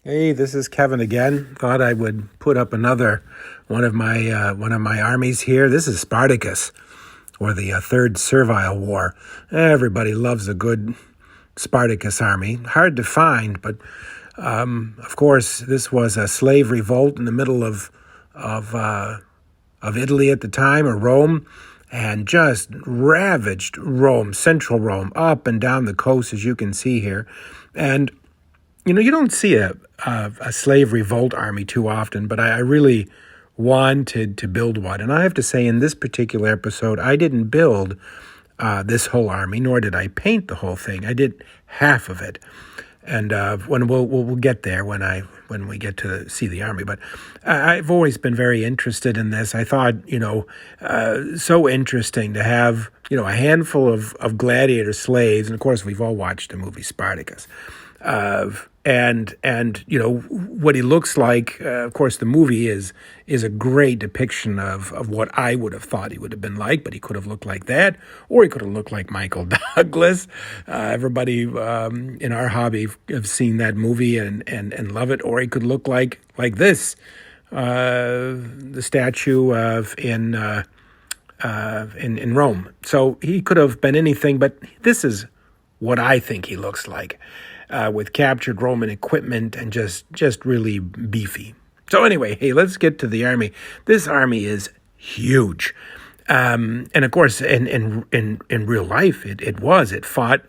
Hey, this is Kevin again. Thought I would put up another one of my armies here. This is Spartacus, or the Third Servile War. Everybody loves a good Spartacus army. Hard to find, but of course, this was a slave revolt in the middle of Italy at the time, or Rome, and just ravaged Rome, central Rome, up and down the coast, as you can see here, and you don't see a slave revolt army too often, but I really wanted to build one. And I have to say, in this particular episode, I didn't build this whole army, nor did I paint the whole thing. I did half of it. And when we'll get there when we get to see the army. But I've always been very interested in this. I thought, so interesting to have, a handful of gladiator slaves. And of course, we've all watched the movie Spartacus. And what he looks like. Of course, the movie is a great depiction of what I would have thought he would have been like, but he could have looked like that, or he could have looked like Michael Douglas. Everybody in our hobby have seen that movie and love it, or he could look like this, the statue in Rome. So he could have been anything, but this is what I think he looks like. With captured Roman equipment and just really beefy. So anyway, hey, let's get to the army. This army is huge. And of course, in real life, it fought,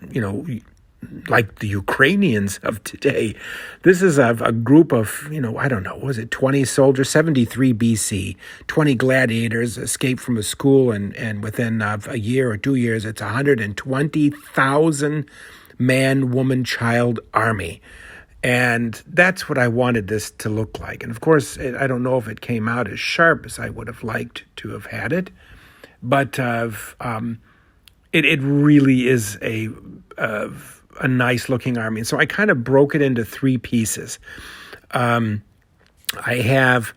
like the Ukrainians of today. This is a group of, I don't know, was it 20 soldiers, 73 BC, 20 gladiators escaped from a school, and within a year or 2 years, it's 120,000 man, woman, child army. And that's what I wanted this to look like. And of course, I don't know if it came out as sharp as I would have liked to have had it, but it really is a nice looking army. And so I kind of broke it into three pieces. I have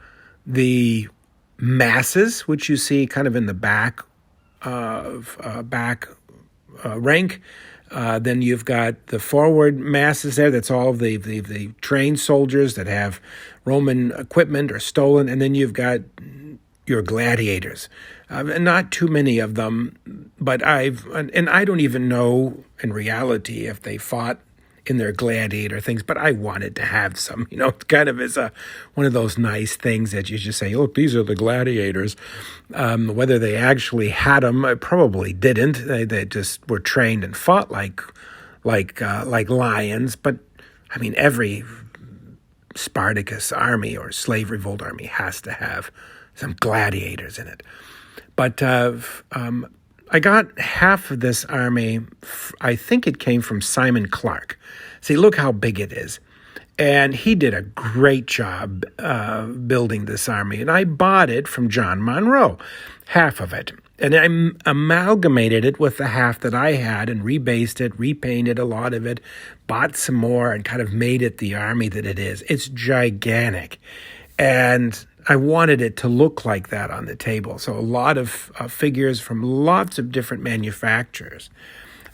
the masses, which you see kind of in the back rank. Then you've got the forward masses there. That's all of the trained soldiers that have Roman equipment or stolen. And then you've got your gladiators. And not too many of them, but I don't even know in reality if they fought in their gladiator things, but I wanted to have some, it kind of is one of those nice things that you just say, look, these are the gladiators. Whether they actually had them, I probably didn't. They just were trained and fought like lions. But I mean, every Spartacus army or slave revolt army has to have some gladiators in it. But I got half of this army. I think it came from Simon Clark. See, look how big it is. And he did a great job building this army. And I bought it from John Monroe, half of it. And I amalgamated it with the half that I had and rebased it, repainted a lot of it, bought some more, and kind of made it the army that it is. It's gigantic. And I wanted it to look like that on the table. So a lot of figures from lots of different manufacturers.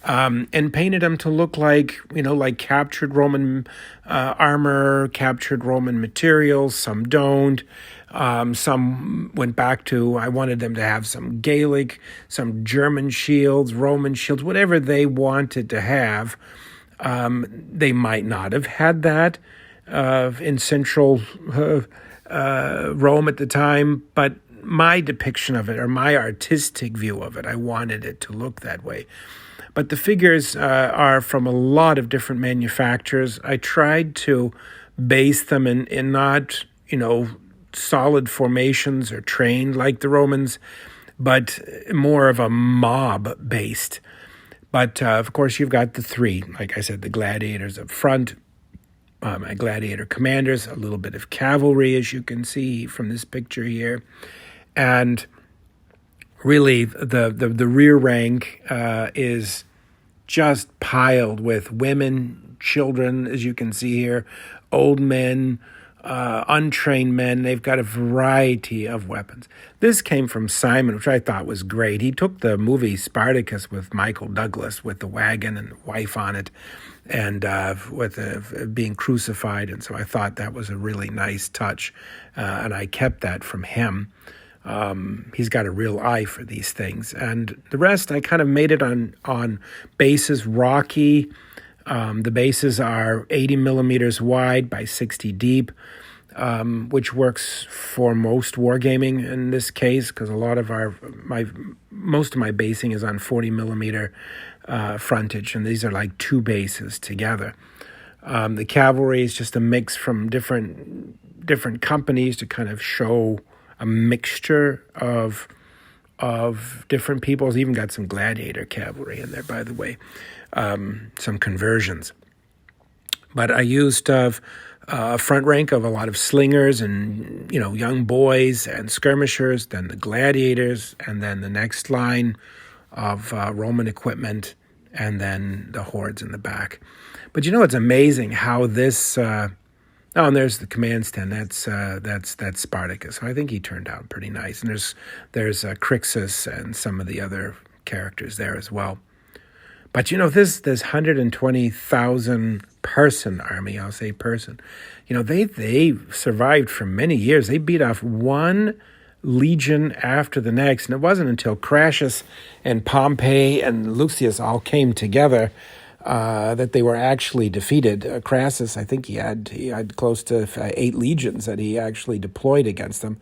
And painted them to look like, like captured Roman armor, captured Roman materials. Some don't. Some went back to, I wanted them to have some Gaelic, some German shields, Roman shields, whatever they wanted to have. They might not have had that in central Rome at the time, but my depiction of it, or my artistic view of it, I wanted it to look that way. But the figures are from a lot of different manufacturers. I tried to base them in not, solid formations or trained like the Romans, but more of a mob based. But of course, you've got the three, like I said, the gladiators up front, my gladiator commanders, a little bit of cavalry, as you can see from this picture here, and really the rear rank is just piled with women, children, as you can see here, old men, untrained men. They've got a variety of weapons. This came from Simon, which I thought was great. He took the movie Spartacus with Michael Douglas with the wagon and the wife on it, and with being crucified. And so I thought that was a really nice touch, and I kept that from him. He's got a real eye for these things. And the rest, I kind of made it on bases, rocky. The bases are 80 millimeters wide by 60 deep, which works for most wargaming in this case, because a lot of most of my basing is on 40 millimeter frontage, and these are like two bases together. The cavalry is just a mix from different companies to kind of show a mixture of different peoples. Even got some gladiator cavalry in there, by the way. Some conversions. But I used a front rank of a lot of slingers and, young boys and skirmishers, then the gladiators, and then the next line of Roman equipment, and then the hordes in the back. But it's amazing how this... and there's the command stand. That's Spartacus. So I think he turned out pretty nice. And there's Crixus and some of the other characters there as well. But this 120,000 person army, I'll say person, they survived for many years. They beat off one legion after the next, and it wasn't until Crassus and Pompey and Lucius all came together that they were actually defeated. Crassus, I think he had close to 8 legions that he actually deployed against them,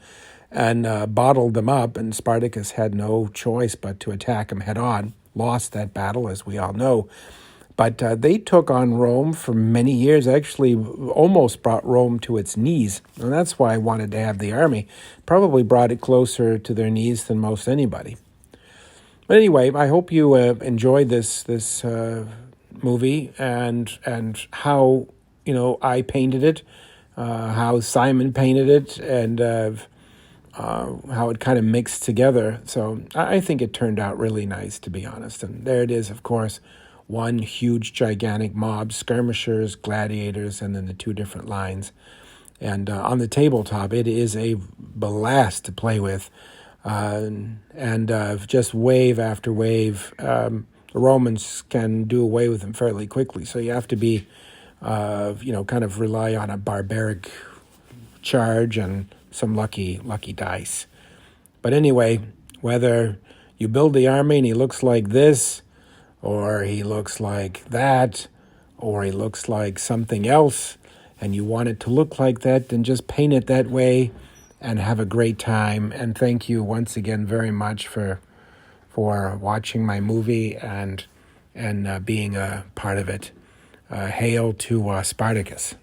and bottled them up. And Spartacus had no choice but to attack him head on. Lost that battle, as we all know. But they took on Rome for many years, actually almost brought Rome to its knees. And that's why I wanted to have the army. Probably brought it closer to their knees than most anybody. But anyway, I hope you enjoyed this movie and how, I painted it, how Simon painted it, and how it kind of mixed together. So I think it turned out really nice, to be honest. And there it is, of course, one huge, gigantic mob, skirmishers, gladiators, and then the 2 different lines. And on the tabletop, it is a blast to play with. And just wave after wave, the Romans can do away with them fairly quickly. So you have to be, kind of rely on a barbaric charge and some lucky dice. But anyway, whether you build the army and he looks like this, or he looks like that, or he looks like something else, and you want it to look like that, then just paint it that way and have a great time. And thank you once again very much for watching my movie and being a part of it. Hail to Spartacus.